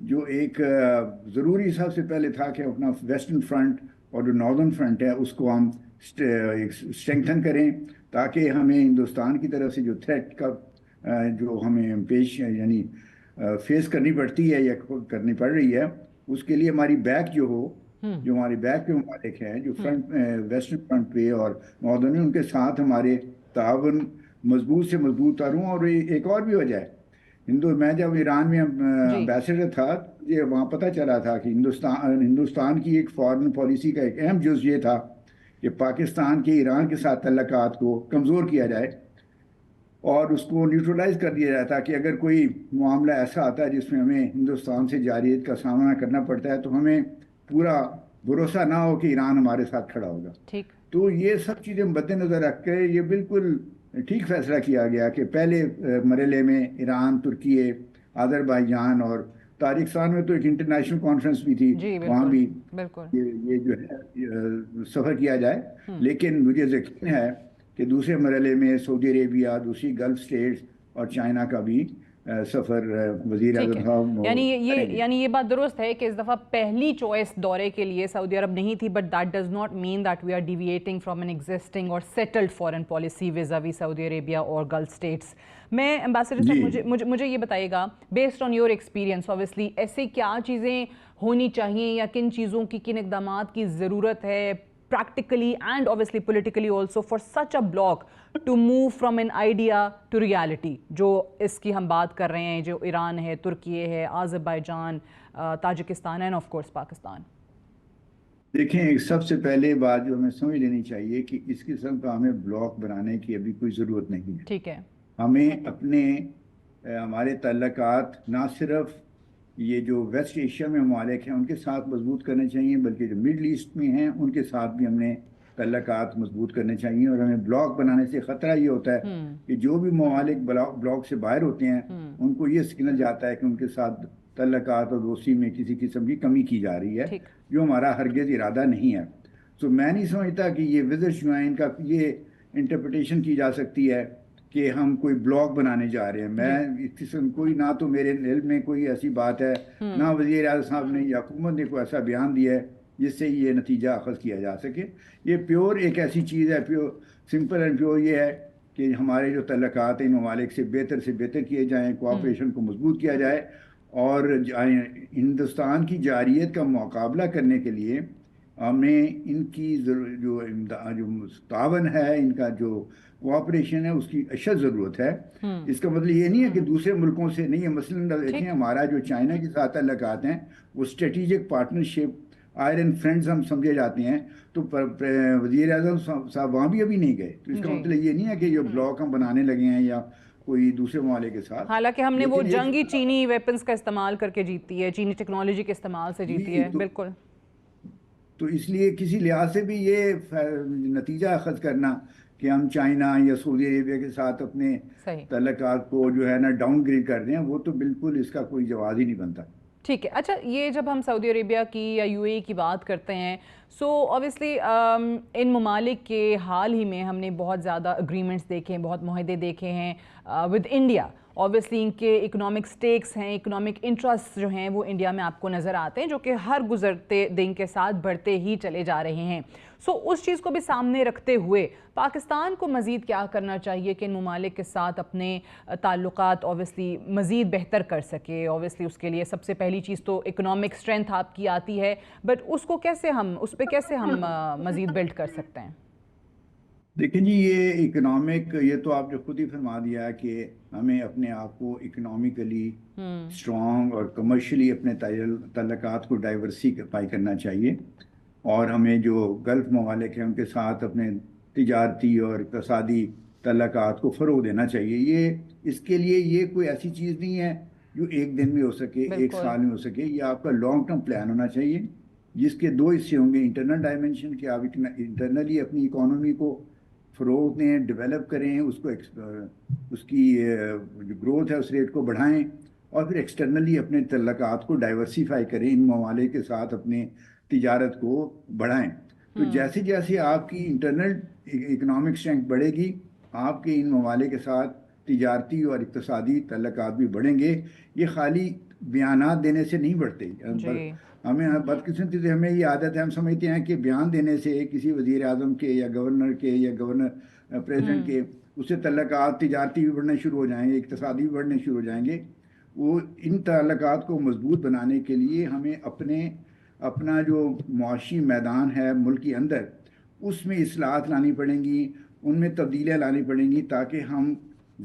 جو ایک ضروری سب سے پہلے تھا کہ اپنا ویسٹرن فرنٹ اور جو ناردرن فرنٹ ہے اس کو ہم اسٹرینگتھن کریں، تاکہ ہمیں ہندوستان کی طرف سے جو تھریٹ کا جو ہمیں پیش یعنی فیس کرنی پڑتی ہے یا کرنی پڑ رہی ہے، اس کے لیے ہماری بیک جو ہو، جو ہمارے بیک پہ ممالک ہیں جو فرنٹ ویسٹرن فرنٹ پہ اور ناردرن، ان کے ساتھ ہمارے تعاون مضبوط سے مضبوط ہوں۔ اور ایک اور بھی وجہ ہے، میں جب ایران میں امبیسڈر تھا، یہ وہاں پتہ چلا تھا کہ ہندوستان کی ایک فارن پالیسی کا ایک اہم جز یہ تھا کہ پاکستان کے ایران کے ساتھ تعلقات کو کمزور کیا جائے اور اس کو نیوٹرلائز کر دیا جاتا کہ اگر کوئی معاملہ ایسا آتا ہے جس میں ہمیں ہندوستان سے جارحیت کا سامنا کرنا پڑتا ہے تو ہمیں پورا بھروسہ نہ ہو کہ ایران ہمارے ساتھ کھڑا ہوگا۔ تو یہ سب چیزیں مد نظر رکھ کے یہ بالکل ٹھیک فیصلہ کیا گیا کہ پہلے مرحلے میں ایران، ترکی، آذربائیجان اور تاجکستان میں تو ایک انٹرنیشنل کانفرنس بھی تھی، وہاں بھی یہ جو ہے سفر کیا جائے۔ لیکن مجھے یقین ہے کہ دوسرے مرحلے میں سعودی عربیہ، دوسری گلف سٹیٹس اور چائنا کا بھی سفر وزیر اعظم صاحب یعنی یہ بات درست ہے کہ اس دفعہ پہلی چوائس دورے کے لیے سعودی عرب نہیں تھی، but that does not mean that we are deviating from an existing اور settled foreign policy vis-a-vis Saudi Arabia اور گلف اسٹیٹس۔ میں امبیسڈر صاحب مجھے یہ بتائیے گا، based on your experience obviously, ایسے کیا چیزیں ہونی چاہیے یا کن چیزوں کی، کن اقدامات کی ضرورت ہے practically and obviously politically also for such a bloc to move from an idea to reality، جو اس کی ہم بات کر رہے ہیں، جو ایران ہے، ترکی ہے، Azerbaijan, Tajikistan and of course Pakistan? دیکھیں، سب سے پہلے بات جو ہمیں سمجھ لینی چاہیے کہ اس قسم کا ہمیں بلاک بنانے کی ابھی کوئی ضرورت نہیں ہے۔ ٹھیک ہے، ہمیں ہمارے تعلقات نہ صرف یہ جو ویسٹ ایشیا میں ممالک ہیں ان کے ساتھ مضبوط کرنے چاہیے، بلکہ جو مڈل ایسٹ میں ہیں ان کے ساتھ بھی ہم نے تعلقات مضبوط کرنے چاہیے۔ اور ہمیں بلاک بنانے سے خطرہ یہ ہوتا ہے کہ جو بھی ممالک بلاک سے باہر ہوتے ہیں ان کو یہ سگنل جاتا ہے کہ ان کے ساتھ تعلقات اور دوستی میں کسی قسم کی کمی کی جا رہی ہے، جو ہمارا ہرگز ارادہ نہیں ہے۔ تو میں نہیں سمجھتا کہ یہ وزٹس جو ہیں ان کا یہ انٹرپریٹیشن کی جا سکتی ہے کہ ہم کوئی بلاک بنانے جا رہے ہیں۔ میں اس قسم کوئی، نہ تو میرے علم میں کوئی ایسی بات ہے، نہ وزیر اعظم صاحب نے یا حکومت نے کوئی ایسا بیان دیا ہے جس سے یہ نتیجہ اخذ کیا جا سکے۔ یہ پیور ایک ایسی چیز ہے، پیور سمپل اینڈ پیور یہ ہے کہ ہمارے جو تعلقات ان ممالک سے بہتر کیے جائیں، کوآپریشن کو مضبوط کیا جائے، اور ہندوستان کی جارحیت کا مقابلہ کرنے کے لیے ہمیں ان کی جو تعاون ہے، ان کا جو کوآپریشن ہے، اس کی اشد ضرورت ہے۔ اس کا مطلب یہ نہیں ہے کہ دوسرے ملکوں سے نہیں ہے۔ مثلاً دیکھیں، ہمارا جو چائنا کے ساتھ تعلقات ہیں وہ اسٹریٹجک پارٹنرشپ، آئرن فرینڈز ہم سمجھے جاتے ہیں، تو وزیر اعظم صاحب وہاں بھی ابھی نہیں گئے۔ تو اس کا مطلب یہ نہیں ہے کہ جو بلاک ہم بنانے لگے ہیں یا کوئی دوسرے ممالک کے ساتھ، حالانکہ ہم نے وہ جنگی چینی ویپنز کا استعمال کر کے جیتی ہے، چینی ٹیکنالوجی کے استعمال سے جیتی ہے۔ بالکل، تو اس لیے کسی لحاظ سے بھی یہ نتیجہ اخذ کرنا کہ ہم چائنا یا سعودی عربیہ کے ساتھ اپنے تعلقات کو جو ہے نا ڈاؤن گریڈ کر رہے ہیں، وہ تو بالکل اس کا کوئی جواز ہی نہیں بنتا۔ ٹھیک ہے، اچھا، یہ جب ہم سعودی عربیہ کی یا یو اے ای کی بات کرتے ہیں، سو اوبیسلی ان ممالک کے حال ہی میں ہم نے بہت زیادہ اگریمنٹس دیکھے ہیں، بہت معاہدے دیکھے ہیں ود انڈیا۔ اوبیسلی ان کے اکنامک سٹیکس ہیں، اکنامک انٹرسٹ جو ہیں وہ انڈیا میں آپ کو نظر آتے ہیں، جو کہ ہر گزرتے دن کے ساتھ بڑھتے ہی چلے جا رہے ہیں۔ سو اس چیز کو بھی سامنے رکھتے ہوئے پاکستان کو مزید کیا کرنا چاہیے کہ ان ممالک کے ساتھ اپنے تعلقات اوبیسلی مزید بہتر کر سکے؟ اوبیسلی اس کے لیے سب سے پہلی چیز تو اکنامک اسٹرینتھ آپ کی آتی ہے، بٹ اس کو کیسے اس پہ کیسے ہم مزید بلڈ کر سکتے ہیں؟ دیکھیں جی، یہ اکنامک، یہ تو آپ نے خود ہی فرما دیا کہ ہمیں اپنے آپ کو اکنامکلی اسٹرانگ اور کمرشلی اپنے تعلقات کو ڈائیورسیفائی کرنا چاہیے، اور ہمیں جو گلف ممالک ہیں ان کے ساتھ اپنے تجارتی اور اقتصادی تعلقات کو فروغ دینا چاہیے۔ یہ اس کے لیے یہ کوئی ایسی چیز نہیں ہے جو ایک دن میں ہو سکے، ایک سال میں ہو سکے۔ یہ آپ کا لانگ ٹرم پلان ہونا چاہیے جس کے دو حصے ہوں گے: انٹرنل ڈائمنشن، کہ آپ انٹرنلی اپنی اکانومی کو فروغ دیں، ڈیولپ کریں، اس کی جو گروتھ ہے اس ریٹ کو بڑھائیں، اور پھر ایکسٹرنلی اپنے تعلقات کو ڈائیورسیفائی کریں، ان ممالک کے ساتھ اپنے تجارت کو بڑھائیں۔ تو جیسے جیسے آپ کی انٹرنل اکنامک اسٹرینتھ بڑھے گی، آپ کے ان ممالک کے ساتھ تجارتی اور اقتصادی تعلقات بھی بڑھیں گے۔ یہ خالی بیانات دینے سے نہیں بڑھتے. ہمیں بدقسمتی سے ہمیں یہ عادت ہے, ہم سمجھتے ہیں کہ بیان دینے سے کسی وزیر اعظم کے یا گورنر کے یا گورنر پریزیڈنٹ کے اس سے تعلقات تجارتی بھی بڑھنے شروع ہو جائیں گے, اقتصادی بھی بڑھنے شروع ہو جائیں گے. وہ ان تعلقات کو مضبوط بنانے کے لیے ہمیں اپنا جو معاشی میدان ہے ملک کے اندر, اس میں اصلاحات لانی پڑیں گی, ان میں تبدیلیاں لانی پڑیں گی, تاکہ ہم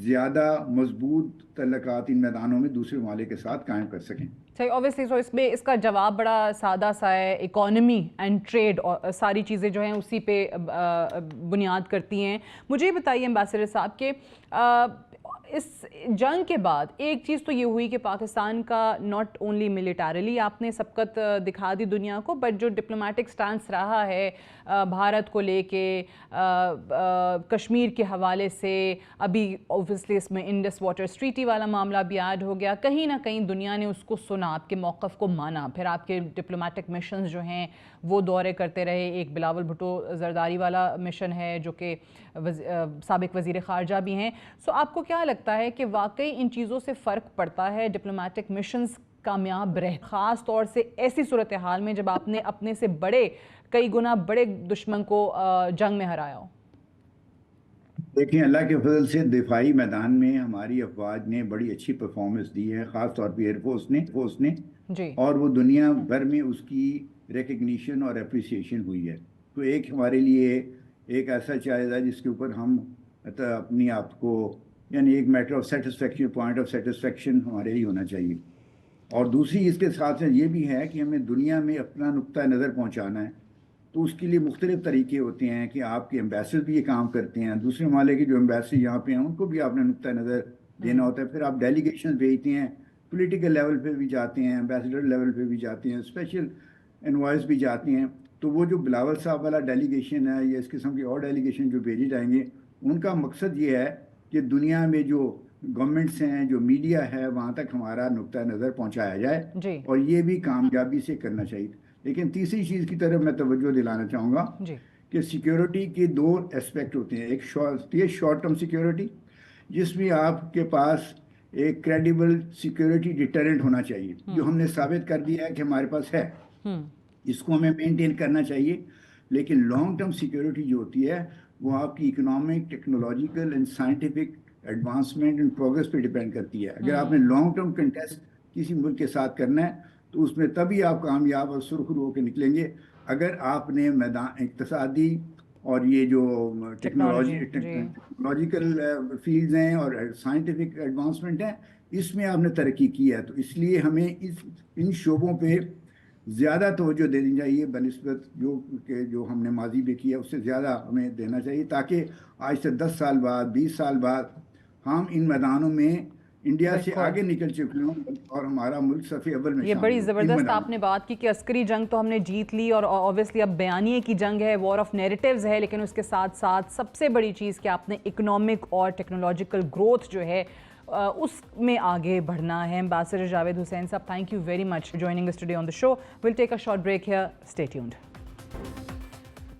زیادہ مضبوط تعلقات ان میدانوں میں دوسرے ممالک کے ساتھ قائم کر سکیں. صحیح, اوبیسلی. سو اس میں اس کا جواب بڑا سادہ سا ہے, اکانومی اینڈ ٹریڈ, اور ساری چیزیں جو ہیں اسی پہ بنیاد کرتی ہیں. مجھے یہ بتائیے امبیسڈر صاحب کہ اس جنگ کے بعد ایک چیز تو یہ ہوئی کہ پاکستان کا ناٹ اونلی ملیٹریلی آپ نے سبقت دکھا دی دنیا کو, بٹ جو ڈپلومیٹک سٹانس رہا ہے بھارت کو لے کے, کشمیر کے حوالے سے, ابھی اوبویسلی اس میں انڈس واٹر ٹریٹی والا معاملہ بھی ایڈ ہو گیا, کہیں نہ کہیں دنیا نے اس کو سنا, آپ کے موقف کو مانا, پھر آپ کے ڈپلومیٹک مشنز جو ہیں وہ دورے کرتے رہے. ایک بلاول بھٹو زرداری والا مشن ہے جو کہ سابق وزیر خارجہ بھی ہیں. سو آپ کو کیا لگتا ہے کہ واقعی ان چیزوں سے فرق پڑتا ہے, ڈپلومیٹک مشنز کامیاب رہے, خاص طور سے ایسی صورتحال میں جب آپ نے اپنے سے کئی گنا بڑے دشمن کو جنگ میں ہرایا ہو؟ دیکھیں, اللہ کے فضل سے دفاعی میدان میں ہماری افواج نے بڑی اچھی پرفارمنس دی ہے, خاص طور پہ ایئر فورس نے جی, اور وہ دنیا بھر میں اس کی ریکگنیشن اور اپریسیشن ہوئی ہے. تو ایک ہمارے لیے ایک ایسا چیز ہے جس کے اوپر ہم اپنی آپ کو, یعنی ایک matter of satisfaction, point of satisfaction ہمارے لیے ہونا چاہیے. اور دوسری اس کے ساتھ یہ بھی ہے کہ ہمیں دنیا میں اپنا نقطہ نظر پہنچانا ہے. تو اس کے لیے مختلف طریقے ہوتے ہیں کہ آپ کے ایمبیسڈر بھی یہ کام کرتے ہیں, دوسرے ممالک کے جو ایمبیسڈر یہاں پہ ہیں ان کو بھی آپ نے نقطہ نظر دینا ہوتا ہے. پھر آپ ڈیلیگیشن بھیجتے ہیں, پولیٹیکل لیول پہ بھی جاتے ہیں, ایمبیسڈر لیول پہ بھی جاتے ہیں, اسپیشل انوائس بھی جاتے ہیں. تو وہ جو بلاول صاحب والا ڈیلیگیشن ہے یا اس قسم کی اور ڈیلیگیشن جو بھیجی جائیں گے, ان کا مقصد یہ ہے کہ دنیا میں جو گورنمنٹس ہیں, جو میڈیا ہے, وہاں تک ہمارا نقطہ نظر پہنچایا جائے, اور یہ بھی کامیابی سے کرنا چاہیے. لیکن تیسری چیز کی طرف میں توجہ دلانا چاہوں گا کہ سیکیورٹی کے دو اسپیکٹ ہوتے ہیں. ایک شارٹ ٹرم سیکیورٹی, جس میں آپ کے پاس ایک کریڈیبل سیکیورٹی ڈیٹرنٹ ہونا چاہیے, جو ہم نے ثابت کر دیا ہے کہ ہمارے پاس ہے, اس کو ہمیں مینٹین کرنا چاہیے. لیکن لانگ ٹرم سیکیورٹی جو ہوتی ہے وہ آپ کی economic, technological and scientific advancement and progress پہ ڈیپینڈ کرتی ہے. اگر آپ نے لانگ ٹرم کنٹیسٹ کسی ملک کے ساتھ کرنا ہے تو اس میں تبھی آپ کامیاب اور سرخرو ہو کے نکلیں گے اگر آپ نے میدان اقتصادی اور یہ جو ٹیکنالوجیکل فیلڈز ہیں اور سائنٹیفک ایڈوانسمنٹ ہیں, اس میں آپ نے ترقی کی ہے. تو اس لیے ہمیں ان شعبوں پہ زیادہ توجہ دینی چاہیے بنسبت جو ہم نے ماضی میں کیا اس سے زیادہ ہمیں دینا چاہیے, تاکہ آج سے 10 سال بعد 20 سال بعد ہم ان میدانوں میں انڈیا سے آگے نکل چکے ہوں اور ہمارا ملک صفحے اول میں. یہ بڑی زبردست آپ نے بات کی کہ عسکری جنگ تو ہم نے جیت لی, اور اوبویسلی اب بیانیے کی جنگ ہے, وار آف نیریٹیوز ہے, لیکن اس کے ساتھ ساتھ سب سے بڑی چیز کہ آپ نے اکنامک اور ٹیکنالوجیکل گروتھ جو ہے اس میں آگے بڑھنا ہے. امبیسڈر جاوید حسین صاحب, thank you very much joining us today on the show. We'll take a short break here. Stay tuned.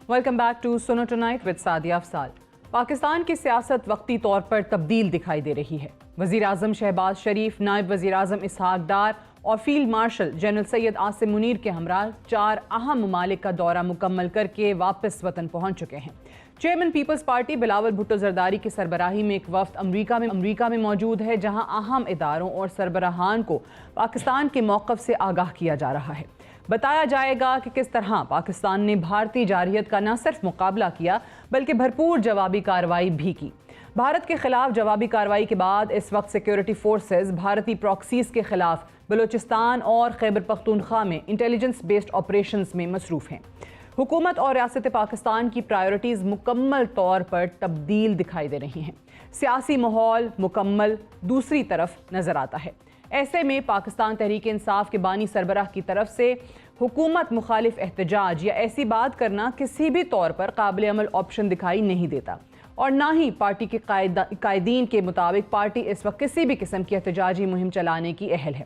Welcome back to Suno Tonight with Sadia Afzal. Pakistan کی سیاست وقتی طور پر تبدیل دکھائی دے رہی ہے. وزیر اعظم شہباز شریف, نائب وزیر اعظم اسحاق ڈار اور field marshal general Syed Asim Munir کے ہمراہ 4 اہم ممالک کا دورہ مکمل کر کے واپس وطن پہنچ چکے ہیں. Chairman Peoples Party Bilawal Bhutto Zardari کی سربراہی میں ایک وفد امریکہ میں موجود ہے, جہاں اہم اداروں اور سربراہان کو پاکستان کے موقف سے آگاہ کیا جا رہا ہے. بتایا جائے گا کہ کس طرح پاکستان نے بھارتی جارحیت کا نہ صرف مقابلہ کیا بلکہ بھرپور جوابی کارروائی بھی کی. بھارت کے خلاف جوابی کارروائی کے بعد اس وقت سیکیورٹی فورسز بھارتی پراکسیز کے خلاف بلوچستان اور خیبر پختونخوا میں انٹیلیجنس بیسڈ آپریشنز میں مصروف ہیں. حکومت اور ریاست پاکستان کی پرائیورٹیز مکمل طور پر تبدیل دکھائی دے رہی ہیں. سیاسی ماحول مکمل دوسری طرف نظر آتا ہے. ایسے میں پاکستان تحریک انصاف کے بانی سربراہ کی طرف سے حکومت مخالف احتجاج یا ایسی بات کرنا کسی بھی طور پر قابل عمل آپشن دکھائی نہیں دیتا, اور نہ ہی پارٹی کے قائدین کے مطابق پارٹی اس وقت کسی بھی قسم کی احتجاجی مہم چلانے کی اہل ہے.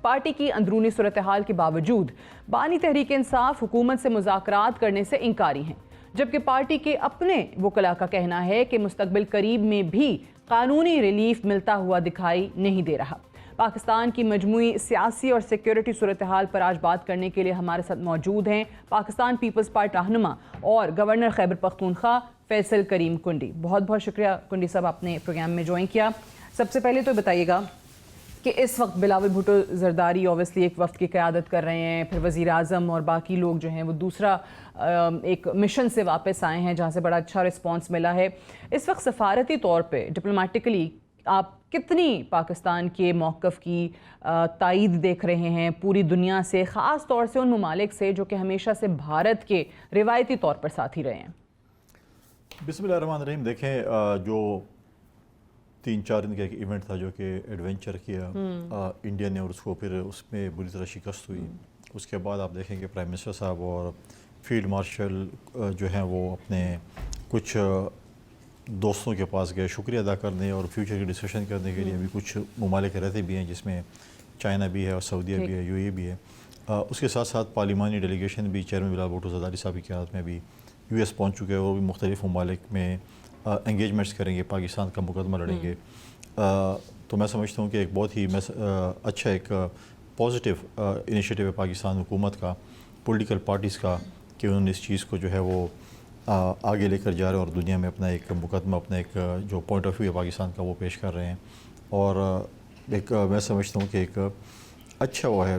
پارٹی کی اندرونی صورتحال کے باوجود بانی تحریک انصاف حکومت سے مذاکرات کرنے سے انکاری ہیں, جبکہ پارٹی کے اپنے وکلاء کا کہنا ہے کہ مستقبل قریب میں بھی قانونی ریلیف ملتا ہوا دکھائی نہیں دے رہا. پاکستان کی مجموعی سیاسی اور سیکیورٹی صورتحال پر آج بات کرنے کے لیے ہمارے ساتھ موجود ہیں پاکستان پیپلز پارٹی رہنما اور گورنر خیبر پختونخوا فیصل کریم کنڈی. بہت بہت شکریہ کنڈی صاحب آپ نے پروگرام میں جوائن کیا. سب سے پہلے تو بتائیے گا کہ اس وقت بلاول بھٹو زرداری اوبیسلی ایک وفد کی قیادت کر رہے ہیں, پھر وزیر اعظم اور باقی لوگ جو ہیں وہ دوسرا ایک مشن سے واپس آئے ہیں جہاں سے بڑا اچھا رسپانس ملا ہے. اس وقت سفارتی طور پہ ڈپلومیٹکلی آپ کتنی پاکستان کے موقف کی تائید دیکھ رہے ہیں پوری دنیا سے, خاص طور سے ان ممالک سے جو کہ ہمیشہ سے بھارت کے روایتی طور پر ساتھی رہے ہیں؟ بسم اللہ الرحمن الرحیم. دیکھیں, جو 3-4 دن کا ایک ایونٹ تھا جو کہ ایڈونچر کیا انڈیا نے, اور اس کو پھر اس میں بری طرح شکست ہوئی. اس کے بعد آپ دیکھیں کہ پرائم منسٹر صاحب اور فیلڈ مارشل جو ہیں وہ اپنے کچھ دوستوں کے پاس گئے شکریہ ادا کرنے اور فیوچر کی ڈسکشن کرنے کے لیے. ابھی کچھ ممالک رہتے بھی ہیں جس میں چائنا بھی ہے اور سعودیہ بھی ہے, UAE بھی ہے. اس کے ساتھ ساتھ پارلیمانی ڈیلیگیشن بھی چیئرمین بلاول بھٹو زرداری صاحب کی قیادت میں بھی US پہنچ چکے ہیں, اور بھی مختلف ممالک میں انگیجمنٹس کریں گے, پاکستان کا مقدمہ لڑیں گے. تو میں سمجھتا ہوں کہ ایک بہت ہی اچھا ایک پازیٹیو انیشیٹو ہے پاکستان حکومت کا, پولیٹیکل پارٹیز کا, کہ انہوں نے اس چیز کو جو ہے وہ آگے لے کر جا رہے ہیں اور دنیا میں اپنا ایک مقدمہ, اپنا ایک جو پوائنٹ آف ویو ہے پاکستان کا وہ پیش کر رہے ہیں. اور ایک میں سمجھتا ہوں کہ ایک اچھا وہ ہے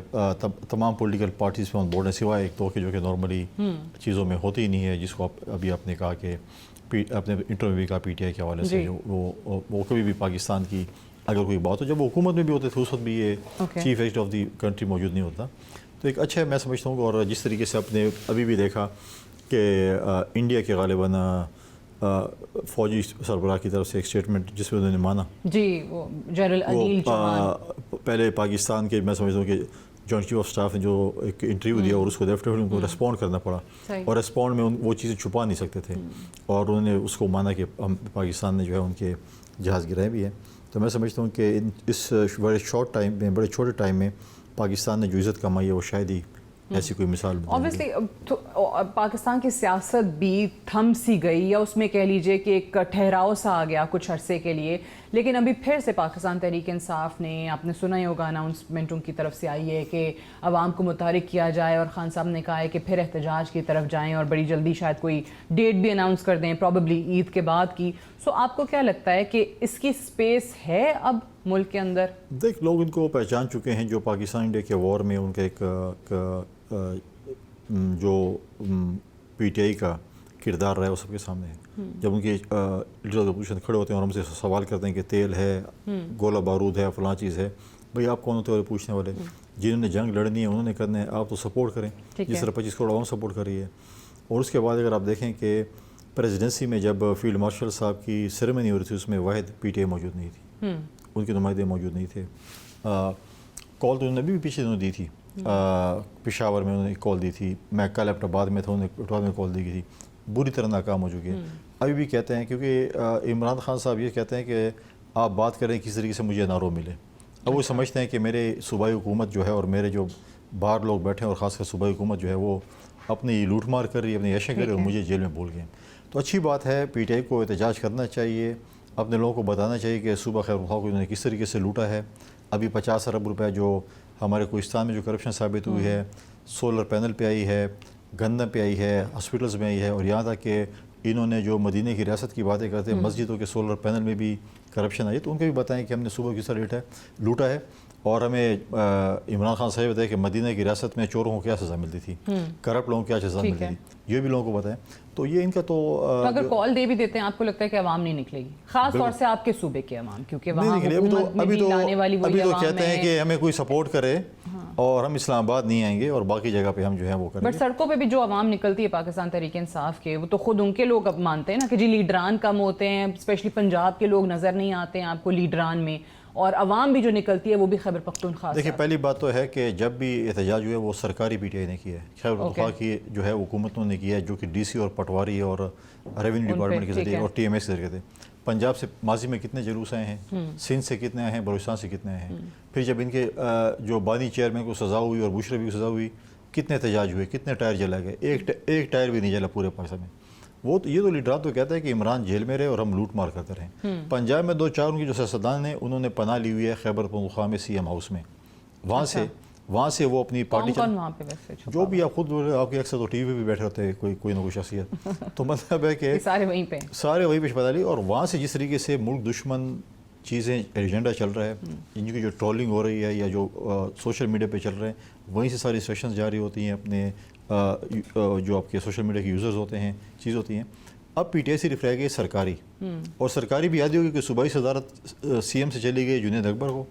تمام پولیٹیکل پارٹیز میں آن بورڈ ہیں, سوائے ایک تو کہ جو کہ نارملی چیزوں میں ہوتی ہی نہیں ہے, جس کو ابھی آپ نے کہا کہ اپنے انٹرویو بھی کہا PTI کے حوالے سے, وہ کبھی بھی پاکستان کی اگر کوئی بات ہو, جب وہ حکومت میں بھی ہوتے تھے اس وقت بھی یہ chief executive of the country موجود نہیں ہوتا. تو ایک اچھا ہے میں سمجھتا ہوں. اور جس طریقے سے آپ نے ابھی بھی دیکھا کہ انڈیا کے غالباً فوجی سربراہ کی طرف سے ایک اسٹیٹمنٹ جس میں انہوں نے مانا وہ جنرل انیل چوہان پہلے پاکستان کے, میں سمجھتا ہوں کہ جوائنٹ چیف آف اسٹاف نے جو ایک انٹرویو دیا اور اس کو ڈیفٹیبلی ان کو ریسپونڈ کرنا پڑا, اور ریسپونڈ میں وہ چیزیں چھپا نہیں سکتے تھے, اور انہوں نے اس کو مانا کہ پاکستان نے جو ہے ان کے جہاز گرائے بھی ہیں. تو میں سمجھتا ہوں کہ اس بڑے شارٹ ٹائم میں, بڑے چھوٹے ٹائم میں پاکستان نے جو عزت کمائی ہے وہ شاید ہی ایسی کوئی مثال. اوبیسلی پاکستان کی سیاست بھی تھم سی گئی, یا اس میں کہہ لیجئے کہ ایک ٹھہراؤ سا آ گیا کچھ عرصے کے لیے, لیکن ابھی پھر سے پاکستان تحریک انصاف نے, آپ نے سنا ہی ہوگا اناؤنسمنٹ ان کی طرف سے آئی ہے کہ عوام کو متحرک کیا جائے, اور خان صاحب نے کہا ہے کہ پھر احتجاج کی طرف جائیں اور بڑی جلدی شاید کوئی ڈیٹ بھی اناؤنس کر دیں, پرابیبلی عید کے بعد کی. سو آپ کو کیا لگتا ہے کہ اس کی اسپیس ہے اب ملک کے اندر؟ دیکھ, لوگ ان کو پہچان چکے ہیں. جو پاکستان انڈیا کے وار میں ان کا ایک جو PTI کا کردار رہا ہے وہ سب کے سامنے ہے. جب ان کے لیڈر آف اپوزیشن کھڑے ہوتے ہیں اور ہم سے سوال کرتے ہیں کہ تیل ہے, گولہ بارود ہے, فلاں چیز ہے, بھئی آپ کون ہوتے ہیں پوچھنے والے؟ جنہوں نے جنگ لڑنی ہے انہوں نے کرنا ہے, آپ تو سپورٹ کریں جس طرح 25 کروڑ عوام سپورٹ کر رہی ہے. اور اس کے بعد اگر آپ دیکھیں کہ پریزیڈنسی میں جب فیلڈ مارشل صاحب کی سیریمنی ہو رہی تھی اس میں واحد PTI موجود نہیں تھی, ان کے نمائندے موجود نہیں تھے. کال تو انہوں نے بھی پیچھے دنوں دی تھی, پشاور میں انہوں نے کال دی تھی, میں کل ایبٹ آباد میں تھا, انہوں نے پٹوار میں کال دی گئی تھی, بری طرح ناکام ہو چکی ہے. ابھی بھی کہتے ہیں کیونکہ عمران خان صاحب یہ کہتے ہیں کہ آپ بات کریں کس طریقے سے مجھے نارو ملے. اب وہ سمجھتے ہیں کہ میرے صوبائی حکومت جو ہے اور میرے جو باہر لوگ بیٹھے ہیں اور خاص کر صوبائی حکومت جو ہے وہ اپنی لوٹ مار کر رہی ہے, اپنی عیشیں کر رہی ہے, اور مجھے جیل میں بھول گئے. تو اچھی بات ہے, PTI کو احتجاج کرنا چاہیے, اپنے لوگوں کو بتانا چاہیے کہ صوبہ خیبر پختونخوا کو انہوں نے کس طریقے سے لوٹا ہے. ابھی 50 ارب روپے جو ہمارے کوہستان میں جو کرپشن ثابت ہوئی ہے, سولر پینل پہ آئی ہے, گندم پہ آئی ہے, ہاسپٹلز میں آئی ہے, اور یہاں تک کہ انہوں نے جو مدینہ کی ریاست کی باتیں کرتے ہیں مسجدوں کے سولر پینل میں بھی کرپشن آئی ہے. تو ان کو بھی بتائیں کہ ہم نے صوبہ کس طرح لوٹا ہے. اور ہمیں عمران خان صاحب بتائے کہ مدینہ کی ریاست میں چوروں کو کیا سزا ملتی تھی, کرپٹ لوگوں کو کیا سزا ملتی تھی, یہ بھی لوگوں کو بتائیں. تو یہ ان کا تو اگر کال دے بھی دیتے ہیں آپ کو لگتا ہے کہ عوام نہیں نکلے گی, خاص طور سے آپ کے صوبے کے عوام, کیونکہ وہاں حکومت میں بھی لانے والی وہی عوام ہے. کہتے ہیں کہ ہمیں کوئی سپورٹ کرے اور ہم اسلام آباد نہیں آئیں گے اور باقی جگہ پہ ہم جو ہے وہ کریں گے. بٹ سڑکوں پہ بھی جو عوام نکلتی ہے پاکستان تحریک انصاف کے, وہ تو خود ان کے لوگ اب مانتے ہیں نا کہ جی لیڈران کم ہوتے ہیں, اسپیشلی پنجاب کے لوگ نظر نہیں آتے ہیں آپ کو لیڈران میں, اور عوام بھی جو نکلتی ہے وہ بھی خیبر پختونخوا. دیکھیں پہلی بات تو ہے کہ جب بھی احتجاج ہوئے وہ سرکاری PTI نے کیا ہے, خیبر پختونخوا کی جو ہے حکومتوں نے کیا ہے, جو کہ DC اور پٹواری اور ریونیو ڈپارٹمنٹ کے ذریعے اور TMS کے ذریعے تھے. پنجاب سے ماضی میں کتنے جلوس آئے ہیں, سندھ سے کتنے آئے ہیں, بلوچستان سے کتنے آئے ہیں. پھر جب ان کے جو بانی چیئرمین کو سزا ہوئی اور بشرا بھی کو سزا ہوئی, کتنے احتجاج ہوئے, کتنے ٹائر جلا گئے, ایک ٹائر بھی نہیں جلا پورے پاکستان میں. وہ تو یہ تو لیڈران تو کہتا ہے کہ عمران جیل میں رہے اور ہم لوٹ مار کرتے رہیں. پنجاب میں 2-4 ان کی جو سیاستدان ہیں انہوں نے پناہ لی ہوئی ہے خیبر پختونخوا میں سی ایم ہاؤس میں. وہاں سے وہ اپنی پارٹی وہاں پہ ویسے جو بھی آپ خود آپ کے اکثر تو ٹی وی پہ بھی بیٹھے ہوتے ہیں کوئی نہ کوئی شخصیت, تو مطلب ہے کہ سارے وہیں پہ پتا لی. اور وہاں سے جس طریقے سے ملک دشمن چیزیں ایجنڈا چل رہا ہے, ان کی جو ٹرولنگ ہو رہی ہے یا جو سوشل میڈیا پہ چل رہے ہیں, وہیں سے ساری سیشنز جاری ہوتی ہیں اپنے جو آپ کے سوشل میڈیا کے یوزرز ہوتے ہیں, چیز ہوتی ہیں. اب پی ٹی آئی صرف رہ گئی سرکاری, اور سرکاری بھی یاد ہوگی کہ صوبائی صدارت سی ایم سے چلی گئی جنید اکبر کو.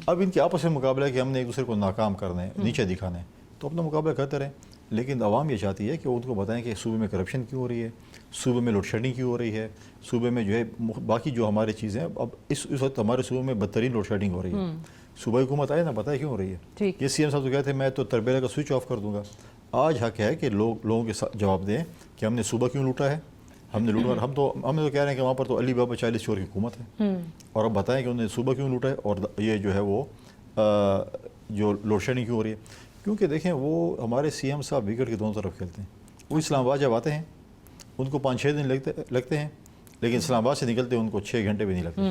اب ان کے آپس میں مقابلہ ہے کہ ہم نے ایک دوسرے کو ناکام کرنا ہے, نیچے دکھانا ہے, تو اپنا مقابلہ کرتے رہیں. لیکن عوام یہ چاہتی ہے کہ ان کو بتائیں کہ صوبے میں کرپشن کیوں ہو رہی ہے, صوبے میں لوڈ شیڈنگ کیوں ہو رہی ہے, صوبے میں جو ہے باقی جو ہماری چیزیں. اب اس وقت ہمارے صوبے میں بدترین لوڈ شیڈنگ ہو رہی ہے. صوبائی حکومت آئے نا, پتہ ہے کیوں ہو رہی ہے. یہ سی ایم صاحب تو کہتے ہیں میں تو تربیلا کا سوئچ آف کر دوں گا. آج حق ہے کہ لوگوں کے جواب دیں کہ ہم نے صوبہ کیوں لوٹا ہے. ہم نے لوٹا, ہم تو کہہ رہے ہیں کہ وہاں پر تو علی بابا 40 چور کی حکومت ہے, اور اب بتائیں کہ انہوں نے صوبہ کیوں لوٹا ہے, اور یہ جو ہے وہ جو لوڈ شیڈنگ کیوں ہو رہی ہے. کیونکہ دیکھیں وہ ہمارے سی ایم صاحب وکٹ کی دونوں طرف کھیلتے ہیں. وہ اسلام آباد جب آتے ہیں ان کو 5-6 دن لگتے ہیں, لیکن اسلام آباد سے نکلتے ہیں ان کو 6 گھنٹے بھی نہیں لگتے.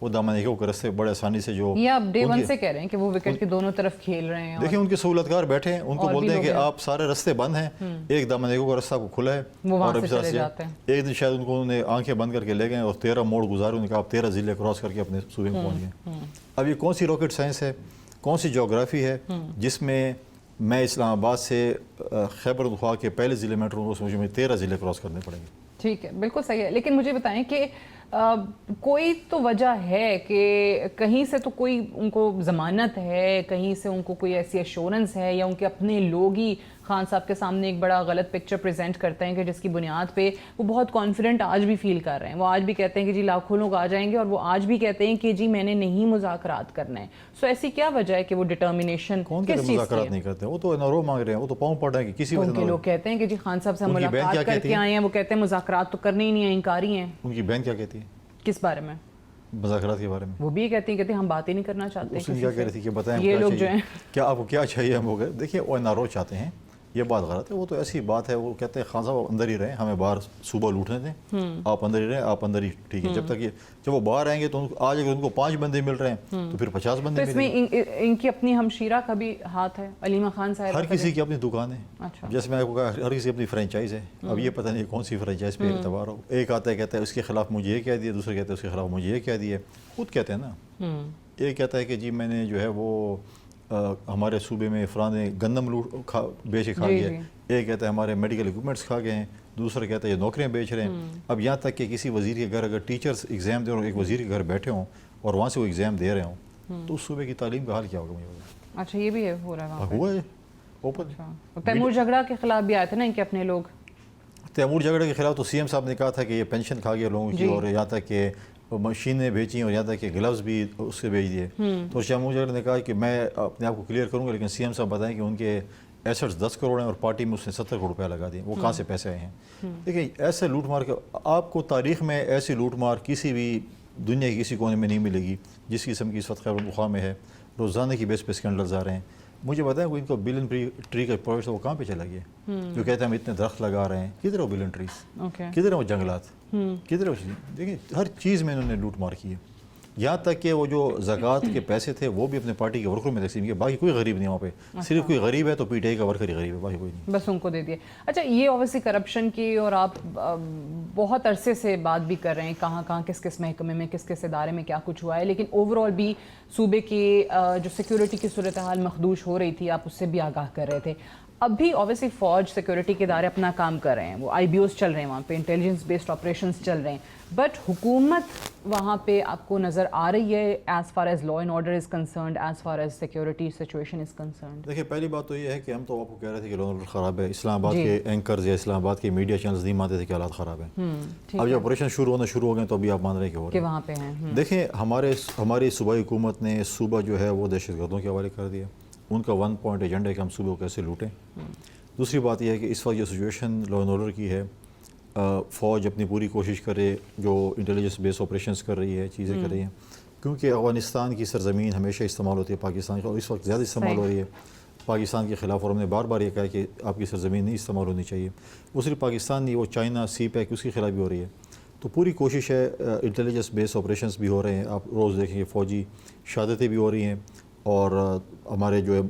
وہ دامن کے رستے بڑے آسانی سے جو یہ آپ ڈے ون سے کہہ رہے ہیں کہ وہ وکٹ کی دونوں طرف کھیل رہے ہیں. دیکھیں ان کے سہولتکار بیٹھے ہیں, ان کو بولتے ہیں کہ آپ سارے رستے بند ہیں, ایک دامن کا رستہ کو کھلا ہے, اور اب ایک دن شاید ان کو انہوں نے آنکھیں بند کر کے لے گئے اور 13 موڑ گزارے. انہوں نے کہا آپ 13 ضلع کراس کر کے اپنے صوبے میں پہنچ گئے. اب یہ کون سی راکٹ سائنس ہے, کون سی جغرافی ہے جس میں میں اسلام آباد سے خیبر پختونخوا کے پہلے ضلع میں ٹروں کو مجھے 13 ضلع کراس کرنے پڑیں گے. ٹھیک ہے, بالکل صحیح ہے. لیکن مجھے بتائیں کہ کوئی تو وجہ ہے کہ کہیں سے تو کوئی ان کو ضمانت ہے, کہیں سے ان کو کوئی ایسی ایشورنس ہے, یا ان کے اپنے لوگ ہی خان صاحب کے سامنے ایک بڑا غلط پکچر پریزنٹ کرتے ہیں کہ جس کی بنیاد پہ وہ بہت کانفیڈنٹ آج بھی فیل کر رہے ہیں. وہ آج بھی کہتے ہیں کہ جی لاکھوں لوگ آ جائیں گے, اور وہ آج بھی کہتے ہیں کہ جی میں نے نہیں مذاکرات کرنا ہے. سو ایسی کیا وجہ ہے کہ وہ ڈٹرمینیشن کون کہتے ہیں مذاکرات نہیں کرتے؟ وہ تو انارو مانگ رہے ہیں, وہ تو پاؤں پڑ رہے ہیں کہ کسی ان کے لوگ کہتے ہیں کہ جی خان صاحب سے ملاقات کر کے آئے ہیں, وہ کہتے ہیں مذاکرات تو کرنے ہی نہیں ہیں, انکاری ہیں. ان کی بہن کیا کہتی ہے کس بارے میں؟ مذاکرات کے بارے میں. وہ بھی کہتی ہیں ہم بات ہی نہیں کرنا چاہتے. اس نے کیا کہہ رہی تھی کہ بتائیں یہ لوگ جو ہیں کیا آپ کو کیا چاہیے. ہم ہو گئے دیکھیں وہ این آر او چاہتے ہیں, یہ بات غلط ہے. وہ تو ایسی بات ہے, وہ کہتے ہیں خان صاحب اندر ہی رہیں, ہمیں باہر صوبہ لوٹنے دیں, آپ اندر ہی رہیں, آپ اندر ہی ٹھیک ہے. جب وہ باہر آئیں گے تو آج اگر ان کو 5 بندے مل رہے ہیں تو پھر 50 بندے. تو اس میں ان کی اپنی ہمشیرہ کا بھی ہاتھ ہے, علیمہ خان صاحب. ہر کسی کی اپنی دکان ہے, جیسے میں آپ کو کہا ہر کسی اپنی فرینچائز ہے. اب یہ پتہ نہیں کون سی فرینچائز پہ اعتبار ہو. ایک آتا ہے کہتا ہے اس کے خلاف مجھے یہ کہہ دیا, دوسرے کہتے ہیں اس کے خلاف مجھے یہ کہہ دیا. خود کہتے ہیں نا, ایک کہتا ہے کہ جی میں نے جو ہے وہ ہمارے صوبے میں فلاں گندم بیچ کے کھا گیا. ایک کہتا ہے ہمارے میڈیکل اکوپمنٹس کھا گئے ہیں, دوسرا کہتا ہے یہ نوکریاں بیچ رہے ہیں. اب یہاں تک کہ کسی وزیر کے گھر اگر ٹیچرز ایگزام دے رہے ہوں, ایک وزیر کے گھر بیٹھے ہوں اور وہاں سے وہ ایگزام دے رہے ہوں, تو اس صوبے کی تعلیم کا حال کیا ہوگا مجھے؟ اچھا یہ بھی ہے, ہو رہا ہے, ہوا ہے اوپن. تیمور جھگڑا کے خلاف بھی آئے تھے نا ان کے اپنے لوگ. تیمور جھگڑے کے خلاف تو سی ایم صاحب نے کہا تھا کہ یہ پینشن کھا گیا لوگوں کی, اور یہاں تک کہ مشینیں بیچیں, اور یہاں تک کہ گلوز بھی اس سے بیچ دیے. تو تیمور جھگڑے نے کہا کہ میں اپنے آپ کو کلیئر کروں گا, لیکن سی ایم صاحب بتائیں کہ ان کے ایسٹس 10 کروڑ ہیں اور پارٹی میں اس نے 70 کروڑ روپیہ لگا دیے. وہ کہاں سے پیسے آئے ہیں؟ دیکھیں ایسے لوٹ مار کے آپ کو تاریخ میں ایسی لوٹ مار کسی بھی دنیا کے کسی کونے میں نہیں ملے گی جس قسم کی اس وقت خیبر پختونخوا میں ہے. روزانہ کی بیس پہ اسکینڈلز آ رہے ہیں. مجھے بتائیں وہ ان کو بلین ٹری کا پروجیکٹ وہ کہاں پہ چلا گیا؟ جو کہتے ہیں ہم اتنے درخت لگا رہے ہیں, کدھر ہے وہ بلین ٹریز, کدھر ہے وہ جنگلات, کدھر ہے وہ؟ دیکھیں ہر چیز میں انہوں نے لوٹ مار کی ہے. یہاں تک کہ وہ جو زکوٰۃ کے پیسے تھے وہ بھی اپنے پارٹی کے ورکروں میں تقسیم کیے. باقی کوئی غریب نہیں وہاں پہ, صرف کوئی غریب ہے تو پی ٹی آئی کا ورکر ہی غریب ہے, باقی کوئی نہیں, بس ان کو دے دیے. اچھا یہ اوبیسلی کرپشن کی, اور آپ بہت عرصے سے بات بھی کر رہے ہیں کہاں کہاں کس کس محکمے میں کس کس ادارے میں کیا کچھ ہوا ہے, لیکن اوور آل بھی صوبے کی جو سیکیورٹی کی صورتحال مخدوش ہو رہی تھی, آپ اس سے بھی آگاہ کر رہے تھے. اب بھی اوبیسلی فوج سیکورٹی کے ادارے اپنا کام کر رہے ہیں, وہ آئی بی اوز چل رہے ہیں وہاں پہ, انٹیلیجنس بیسڈ آپریشنز چل رہے ہیں, بٹ حکومت وہاں پہ آپ کو نظر آ رہی ہے as far as law and order is concerned, as far as security situation is concerned? دیکھیے پہلی بات تو یہ ہے کہ ہم تو آپ کو کہہ رہے تھے کہ لا اینڈ آرڈر خراب ہے. اسلام آباد کے اینکرز یا اسلام آباد کے میڈیا چینلز نہیں مانتے تھے کہ حالات خراب ہیں. اب جب آپریشن شروع ہو گئے تو ابھی آپ مان رہے ہیں کہ ہو رہے ہیں, وہاں پہ ہیں. دیکھیں ہماری صوبائی حکومت نے صوبہ جو ہے وہ دہشت گردوں کے حوالے کر دیا. ان کا 1 پوائنٹ ایجنڈا ہے کہ ہم صوبے کو کیسے لوٹیں. دوسری بات یہ ہے کہ اس وقت جو سچویشن لا اینڈ آرڈر کی ہے, فوج اپنی پوری کوشش کرے, جو انٹیلیجنس بیس آپریشنز کر رہی ہے, چیزیں کر رہی ہیں, کیونکہ افغانستان کی سرزمین ہمیشہ استعمال ہوتی ہے پاکستان کی, اور اس وقت زیادہ استعمال ہو رہی ہے. پاکستان کے خلاف، اور ہم نے بار بار یہ کہا کہ آپ کی سرزمین نہیں استعمال ہونی چاہیے. وہ صرف پاکستان نہیں، وہ چائنا، سی پیک، اس کے خلاف بھی ہو رہی ہے. تو پوری کوشش ہے، انٹیلیجنس بیس آپریشنز بھی ہو رہے ہیں. آپ روز دیکھیں گے فوجی شہادتیں بھی ہو رہی ہیں، اور ہمارے جو ہے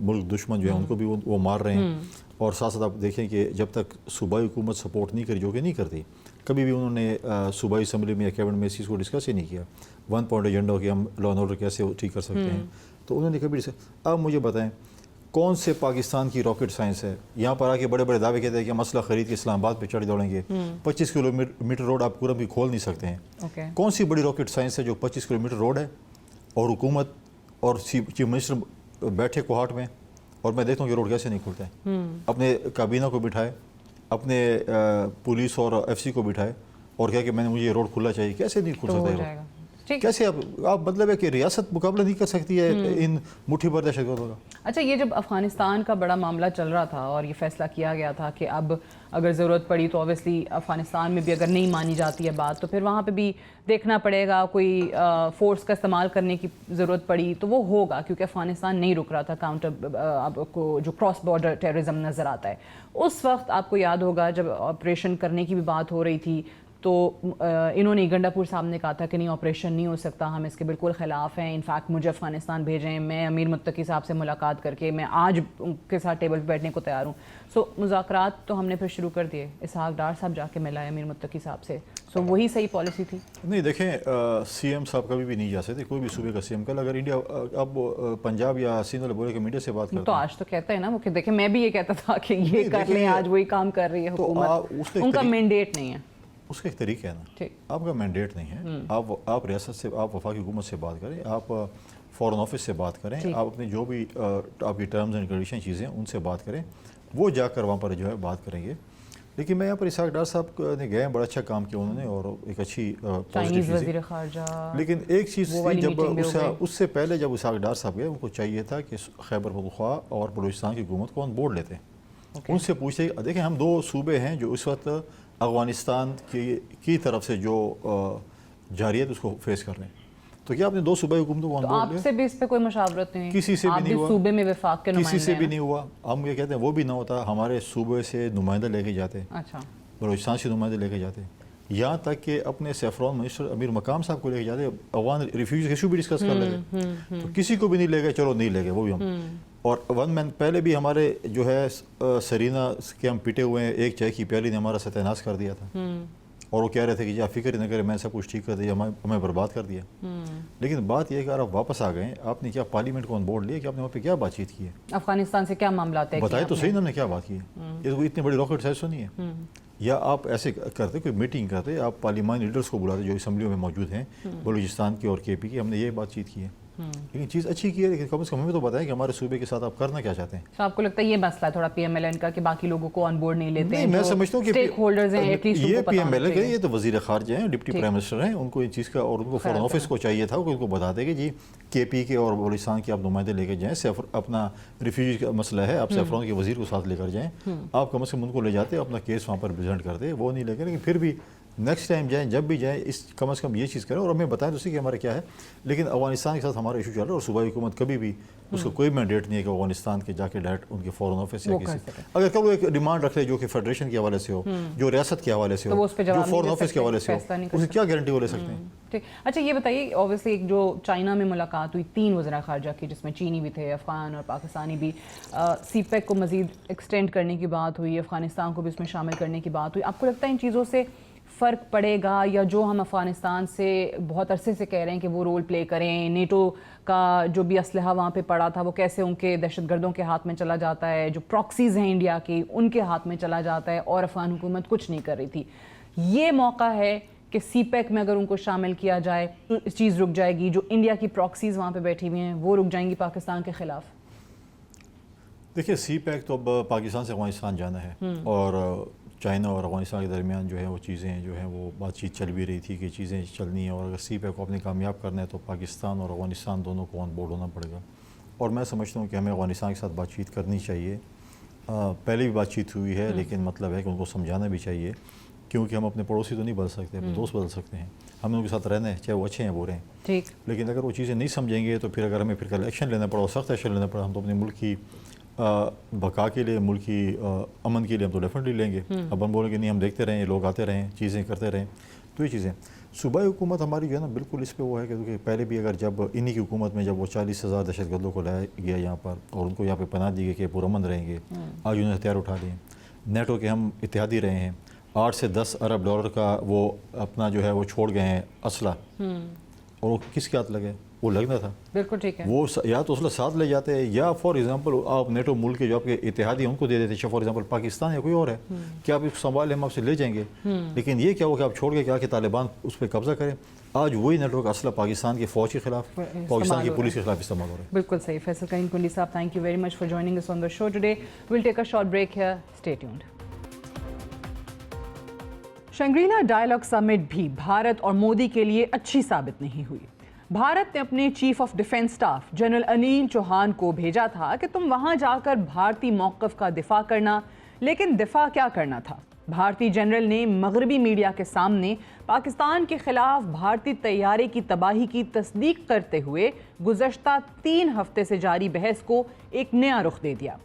ملک دشمن جو ہیں ان کو بھی وہ مار رہے ہیں. اور ساتھ ساتھ آپ دیکھیں کہ جب تک صوبائی حکومت سپورٹ نہیں کری، جو کہ نہیں کرتی، کبھی بھی انہوں نے صوبائی اسمبلی میں یا کیبنٹ میں اس چیز کو ڈسکس ہی نہیں کیا. 1 پوائنٹ ایجنڈا ہو کہ ہم لا اینڈ آرڈر کیسے ٹھیک کر سکتے ہیں، تو انہوں نے کبھی اب مجھے بتائیں کون سے پاکستان کی راکٹ سائنس ہے؟ یہاں پر آ کے بڑے بڑے دعوے کہتے ہیں کہ ہم اسلحہ خرید کے اسلام آباد پہ چڑھ دوڑیں گے. 25 کلومیٹر روڈ آپ پورا بھی کھول نہیں سکتے ہیں. کون سی بڑی راکٹ سائنس ہے جو 25 کلومیٹر روڈ ہے، اور حکومت اور چیف منسٹر بیٹھے کوہاٹ میں، اور میں دیکھتا ہوں کہ روڈ کیسے نہیں کھلتا ہے. اپنے کابینہ کو بٹھائے، اپنے پولیس اور ایف سی کو بٹھائے، اور کہا کہ مجھے یہ روڈ کھلا چاہیے. کیسے نہیں کھل سکتا ہے؟ کیسے آپ مطلب ہے کہ ریاست مقابلہ نہیں کر سکتی ہے ان مٹھی بھر دہشت گردوں کا؟ اچھا، یہ جب افغانستان کا بڑا معاملہ چل رہا تھا اور یہ فیصلہ کیا گیا تھا کہ اب اگر ضرورت پڑی تو اوبیسلی افغانستان میں بھی اگر نہیں مانی جاتی ہے بات تو پھر وہاں پہ بھی دیکھنا پڑے گا، کوئی فورس کا استعمال کرنے کی ضرورت پڑی تو وہ ہوگا، کیونکہ افغانستان نہیں رک رہا تھا کاؤنٹر آپ کو جو کراس بارڈر ٹیررزم نظر آتا ہے. اس وقت آپ کو یاد ہوگا جب آپریشن کرنے کی بھی بات ہو رہی تھی تو انہوں نے گنڈا پور صاحب نے کہا تھا کہ نہیں، آپریشن نہیں ہو سکتا، ہم اس کے بالکل خلاف ہیں. انفیکٹ مجھے افغانستان بھیجیں، میں امیر متقی صاحب سے ملاقات کر کے میں آج ان کے ساتھ ٹیبل پہ بیٹھنے کو تیار ہوں. سو مذاکرات تو ہم نے پھر شروع کر دیے. اسحاق ڈار صاحب جا کے ملا ہے امیر متقی صاحب سے. سو وہی صحیح پالیسی تھی؟ نہیں دیکھیں، سی ایم صاحب کبھی بھی نہیں جا سکتے، کوئی بھی صوبے کا سی ایم. کل اگر انڈیا اب پنجاب یا سندھ والے بولے کہ میڈیا سے بات کرتے تو آج تو کہتا ہے نا وہ کہ دیکھیں میں بھی یہ کہتا تھا کہ یہ کر لیں، آج وہی کام کر رہی ہے حکومت، ان کا مینڈیٹ نہیں ہے. اس کا ایک طریقہ ہے نا، آپ کا مینڈیٹ نہیں ہے. آپ ریاست سے، آپ وفاقی حکومت سے بات کریں، آپ فورن آفس سے بات کریں، آپ اپنے جو بھی آپ کی ٹرمز اینڈ کنڈیشن چیزیں ان سے بات کریں، وہ جا کر وہاں پر جو ہے بات کریں گے. لیکن میں یہاں پر اسحاق ڈار صاحب نے گئے ہیں، بڑا اچھا کام کیا انہوں نے، اور ایک اچھی پازیٹیو چیز. لیکن ایک چیز تھی، جب اس سے پہلے جب اسحاق ڈار صاحب گئے، ان کو چاہیے تھا کہ خیبر پختونخوا اور بلوچستان کی حکومت کو آن بورڈ لیتے. ان سے پوچھتے دیکھیں ہم 2 صوبے ہیں جو اس وقت افغانستان کی طرف سے جو جارحیت اس کو فیس کر رہے ہیں، تو کیا آپ نے 2 صوبائی حکومتوں کو آن بورڈ لیا؟ آپ سے بھی اس پہ کوئی مشاورت نہیں؟ کسی سے بھی نہیں ہوا. صوبے میں وفاق کے نمائندے کسی سے بھی نہیں ہوا. ہم یہ کہتے ہیں وہ بھی نہ ہوتا، ہمارے صوبے سے نمائندہ لے کے جاتے، اچھا بلوچستان سے نمائندے لے کے جاتے، یہاں تک کہ اپنے سیفران منسٹر امیر مقام صاحب کو لے کے جاتے، افغان ریفیوجی ایشو بھی ڈسکس کر لیتے. تو کسی کو بھی نہیں لے گئے، چلو نہیں لے گئے وہ بھی ہم. اور 1 مہینے پہلے بھی ہمارے جو ہے سرینا کے ہم پٹے ہوئے ہیں، ایک چائے کی پیالی نے ہمارا ستیہ ناش کر دیا تھا، اور وہ کہہ رہے تھے کہ جی آپ فکر نہ کریں، میں سب کچھ ٹھیک کر دیا، ہمیں برباد کر دیا. لیکن بات یہ ہے کہ اگر آپ واپس آ گئے، آپ نے کیا پارلیمنٹ کو آن بورڈ لیا، کہ آپ نے وہاں پہ کیا بات چیت کی ہے؟ افغانستان سے کیا معاملات ہے بتائے تو صحیح نا، ہم نے کیا بات کی ہے. یہ تو اتنی بڑی راکٹ سائنس تو نہیں ہے. یا آپ ایسے کرتے، کوئی میٹنگ کرتے، آپ پارلیمانی لیڈرز کو بلاتے جو اسمبلیوں میں موجود ہیں بلوچستان کی اور کے پی کی، ہم نے یہ بات چیت کی ہے. لیکن چیز اچھی کی ہے، لیکن کم از کم ہمیں تو بتائیں کہ ہمارے صوبے کے ساتھ آپ کرنا کیا چاہتے ہیں. تو آپ کو لگتا ہے یہ مسئلہ ہے تھوڑا پی ایم ایل این کا کہ باقی لوگوں کو آن بورڈ نہیں لیتے ہیں؟ میں سمجھتا ہوں کہ اسٹیک ہولڈرز ہیں، ایٹ لیسٹ یہ پی ایم ایل این، یہ تو وزیر خارجہ ہیں، ڈپٹی پرائم منسٹر ہیں، ان کو ان چیز کا، اور ان کو فورن آفس کو چاہیے تھا کہ ان کو بتا دے کہ جی کے پی کے اور بلوچستان کے آپ نمائندے لے کے جائیں، اپنا ریفیوجی کا مسئلہ ہے، آپ سیفران کے وزیر کو ساتھ لے کر جائیں، آپ کم از کم ان کو لے جاتے، اپنا کیس وہاں پر پریزنٹ کرتے. وہ نہیں لے کر، لیکن پھر بھی نیکسٹ ٹائم جائیں، جب بھی جائیں، اس کم از کم یہ چیز کریں اور ہمیں بتائیں تو کہ ہمارا کیا ہے. لیکن افغانستان کے ساتھ ہمارا ایشو چل رہا ہے، اور صوبائی حکومت کبھی بھی اس کو کوئی مینڈیٹ نہیں ہے کہ افغانستان کے جا کے ڈائریکٹ ان کے فورن آفس یا کسی، اگر کل وہ ایک ڈیمانڈ رکھ لے جو کہ فیڈریشن کے حوالے سے ہو، جو ریاست کے حوالے سے ہو، جو فورن آفس کے حوالے سے ہو، اس کی کیا گارنٹی وہ لے سکتے ہیں؟ ٹھیک. اچھا یہ بتائیے، اوبیسلی جو چائنا میں ملاقات ہوئی 3 وزراء خارجہ کی، جس میں چینی بھی تھے، افغان اور پاکستانی بھی، سی پیک کو مزید ایکسٹینڈ کرنے کی بات ہوئی، افغانستان کو بھی اس میں شامل کرنے کی بات ہوئی. آپ کو لگتا ہے ان چیزوں سے فرق پڑے گا، یا جو ہم افغانستان سے بہت عرصے سے کہہ رہے ہیں کہ وہ رول پلے کریں، نیٹو کا جو بھی اسلحہ وہاں پہ پڑا تھا وہ کیسے ان کے دہشت گردوں کے ہاتھ میں چلا جاتا ہے، جو پراکسیز ہیں انڈیا کی ان کے ہاتھ میں چلا جاتا ہے، اور افغان حکومت کچھ نہیں کر رہی تھی. یہ موقع ہے کہ سی پیک میں اگر ان کو شامل کیا جائے تو اس چیز رک جائے گی، جو انڈیا کی پراکسیز وہاں پہ بیٹھی ہوئی ہیں وہ رک جائیں گی پاکستان کے خلاف. دیکھیے سی پیک تو اب پاکستان سے افغانستان جانا ہے، اور چائنا اور افغانستان کے درمیان جو ہے وہ چیزیں جو ہیں وہ بات چیت چل بھی رہی تھی کہ چیزیں چلنی ہیں، اور اگر سی پیک کو اپنے کامیاب کرنا ہے تو پاکستان اور افغانستان دونوں کو آن بورڈ ہونا پڑے گا. اور میں سمجھتا ہوں کہ ہمیں افغانستان کے ساتھ بات چیت کرنی چاہیے. پہلے بھی بات چیت ہوئی ہے، لیکن مطلب ہے کہ ان کو سمجھانا بھی چاہیے، کیونکہ ہم اپنے پڑوسی تو نہیں بدل سکتے، اپنے دوست بدل سکتے ہیں. ہم ان کے ساتھ رہنا ہے، چاہے وہ اچھے ہیں برے ہیں. ٹھیک. لیکن اگر وہ چیزیں نہیں سمجھیں گے تو پھر اگر ہمیں پھر کل ایکشن لینا پڑا، سخت ایکشن لینا پڑا، ہم تو اپنے ملک کی بقا کے لیے، ملک کی امن کے لیے ہم تو ڈیفینیٹلی لیں گے. اب ہم بولیں کہ نہیں ہم دیکھتے رہیں، لوگ آتے رہیں، چیزیں کرتے رہیں. تو یہ چیزیں صوبائی حکومت ہماری جو ہے نا بالکل اس پہ وہ ہے کہ پہلے بھی اگر جب انہی کی حکومت میں جب وہ 40,000 دہشت گردوں کو لایا گیا یہاں پر اور ان کو یہاں پہ پناہ دی گئی کہ پرامن رہیں گے، آج انہوں نے ہتھیار اٹھا لیے. نیٹو کے ہم اتحادی رہے ہیں، 8 سے 10 ارب ڈالر کا وہ اپنا جو ہے وہ چھوڑ گئے ہیں اسلحہ، اور وہ کس کے ہاتھ لگے؟ وہ لگنا تھا. بالکل ٹھیک ہے. وہ یا تو اسلحہ ساتھ لے جاتے ہیں یا فار ایگزامپل آپ نیٹو ملک کے جو آپ کے اتحادی ان کو دے دیتے. فار ایگزامپل پاکستان یا کوئی اور ہے کہ آپ اس کو سنبھالیں، ہم آپ سے لے جائیں گے. لیکن یہ کیا ہوا کہ آپ چھوڑ گئے کہ طالبان اس پہ قبضہ کریں. آج وہی نیٹو کا اسلحہ پاکستان کی فوج کے خلاف، پاکستان کی پولیس کے خلاف استعمال ہو رہا ہے. بالکل صحیح. فیصل کریم کنڈی صاحب، thank you very much for joining us on the show today. We'll take a short break here. Stay tuned. Shangri-La dialogue summit بھی بھارت اور مودی کے لیے اچھی ثابت نہیں ہوئی. بھارت نے اپنے chief of defence staff general Anil Chauhan کو بھیجا تھا کہ تم وہاں جا کر بھارتی موقف کا دفاع کرنا، لیکن دفاع کیا کرنا تھا؟ بھارتی جنرل نے مغربی میڈیا کے سامنے پاکستان کے خلاف بھارتی طیارے کی تباہی کی تصدیق کرتے ہوئے گزشتہ 3 ہفتے سے جاری بحث کو ایک نیا رخ دے دیا.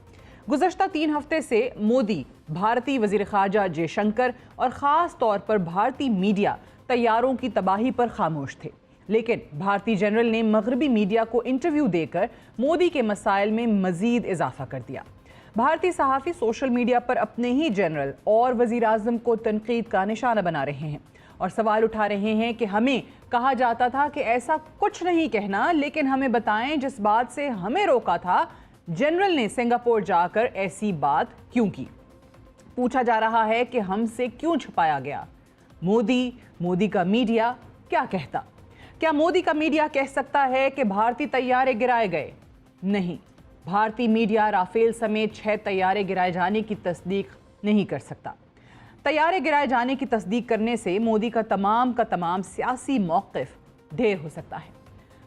گزشتہ 3 ہفتے سے مودی، بھارتی وزیر خارجہ جے شنکر اور خاص طور پر بھارتی میڈیا طیاروں کی تباہی پر خاموش تھے. لیکن بھارتی جنرل نے مغربی میڈیا کو انٹرویو دے کر مودی کے مسائل میں مزید اضافہ کر دیا. بھارتی صحافی سوشل میڈیا پر اپنے ہی جنرل اور وزیر اعظم کو تنقید کا نشانہ بنا رہے ہیں اور سوال اٹھا رہے ہیں کہ ہمیں کہا جاتا تھا کہ ایسا کچھ نہیں کہنا، لیکن ہمیں بتائیں جس بات سے ہمیں روکا تھا جنرل نے سنگاپور جا کر ایسی بات کیوں کی. پوچھا جا رہا ہے کہ ہم سے کیوں چھپایا گیا. مودی کا میڈیا کیا کہتا؟ کیا مودی کا میڈیا کہہ سکتا ہے کہ بھارتی طیارے گرائے گئے؟ نہیں. بھارتی میڈیا رافیل سمیت 6 طیارے گرائے جانے کی تصدیق نہیں کر سکتا. طیارے گرائے جانے کی تصدیق کرنے سے مودی کا تمام سیاسی موقف ڈھیر ہو سکتا ہے.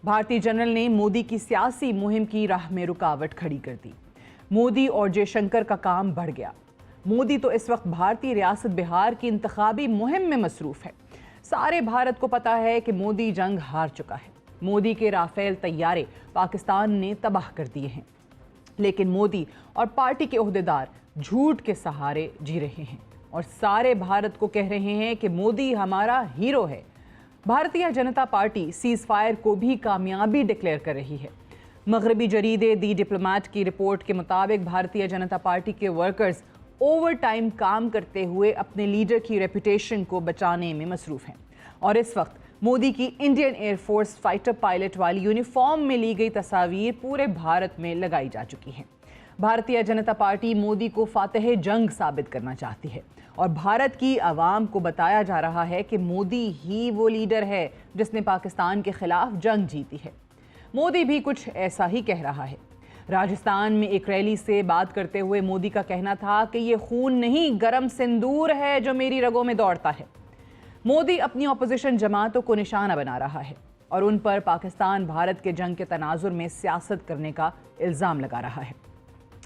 بھارتی جنرل نے مودی کی سیاسی مہم کی راہ میں رکاوٹ کھڑی کر دی. مودی اور جے شنکر کا کام بڑھ گیا. مودی تو اس وقت بھارتی ریاست بہار کی انتخابی مہم میں مصروف ہے. سارے بھارت کو پتا ہے کہ مودی جنگ ہار چکا ہے. مودی کے رافیل طیارے پاکستان نے تباہ کر دیے ہیں، لیکن مودی اور پارٹی کے عہدیدار جھوٹ کے سہارے جی رہے ہیں اور سارے بھارت کو کہہ رہے ہیں کہ مودی ہمارا ہیرو ہے. Bharatiya Janata party cease fire کو بھی کامیابی ڈکلیئر کر رہی ہے. مغربی جریدے دی ڈپلومیٹ کی رپورٹ کے مطابق بھارتیہ جنتا پارٹی کے ورکرز اوور ٹائم کام کرتے ہوئے اپنے لیڈر کی ریپوٹیشن کو بچانے میں مصروف ہیں اور اس وقت مودی کی Indian air force fighter pilot والی یونیفارم میں لی گئی تصاویر پورے بھارت میں لگائی جا چکی ہیں. بھارتیہ جنتا پارٹی مودی کو فاتح جنگ ثابت کرنا چاہتی ہے اور بھارت کی عوام کو بتایا جا رہا ہے کہ مودی ہی وہ لیڈر ہے جس نے پاکستان کے خلاف جنگ جیتی ہے. مودی بھی کچھ ایسا ہی کہہ رہا ہے. راجستھان میں ایک ریلی سے بات کرتے ہوئے مودی کا کہنا تھا کہ یہ خون نہیں گرم سندور ہے جو میری رگوں میں دوڑتا ہے. مودی اپنی اپوزیشن جماعتوں کو نشانہ بنا رہا ہے اور ان پر پاکستان بھارت کے جنگ کے تناظر میں سیاست کرنے کا الزام لگا رہا ہے.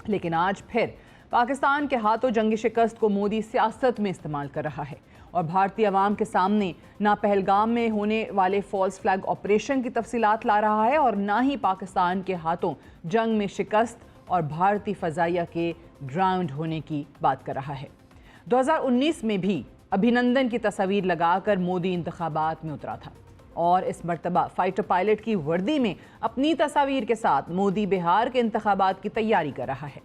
لیکن آج پھر پاکستان کے ہاتھوں جنگی شکست کو مودی سیاست میں استعمال کر رہا ہے اور بھارتی عوام کے سامنے نہ پہلگام میں ہونے والے فالس فلیگ آپریشن کی تفصیلات لا رہا ہے اور نہ ہی پاکستان کے ہاتھوں جنگ میں شکست اور بھارتی فضائیہ کے گراؤنڈ ہونے کی بات کر رہا ہے. 2019 میں بھی ابھینندن کی تصاویر لگا کر مودی انتخابات میں اترا تھا اور اس مرتبہ فائٹر پائلٹ کی وردی میں اپنی تصاویر کے ساتھ مودی بہار کے انتخابات کی تیاری کر رہا ہے.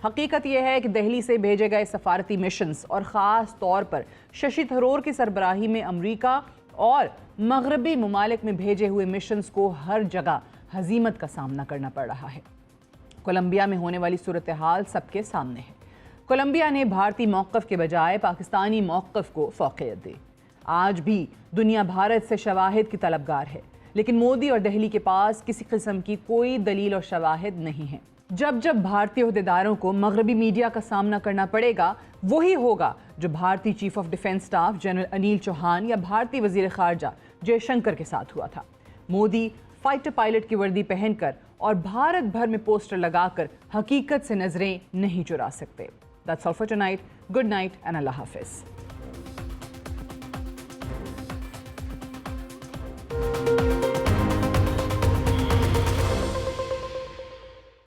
حقیقت یہ ہے کہ دہلی سے بھیجے گئے سفارتی مشنز اور خاص طور پر ششی تھرور کی سربراہی میں امریکہ اور مغربی ممالک میں بھیجے ہوئے مشنز کو ہر جگہ ہزیمت کا سامنا کرنا پڑ رہا ہے. کولمبیا میں ہونے والی صورتحال سب کے سامنے ہے. کولمبیا نے بھارتی موقف کے بجائے پاکستانی موقف کو فوقیت دی. آج بھی دنیا بھارت سے شواہد کی طلبگار ہے، لیکن مودی اور دہلی کے پاس کسی قسم کی کوئی دلیل اور شواہد نہیں ہیں. جب بھارتی عہدیداروں کو مغربی میڈیا کا سامنا کرنا پڑے گا وہی ہوگا جو بھارتی chief of defence staff general Anil Chauhan یا بھارتی وزیر خارجہ جے شنکر کے ساتھ ہوا تھا. مودی فائٹر پائلٹ کی وردی پہن کر اور بھارت بھر میں پوسٹر لگا کر حقیقت سے نظریں نہیں چرا سکتے. That's all for tonight. Good night and Allah Hafiz.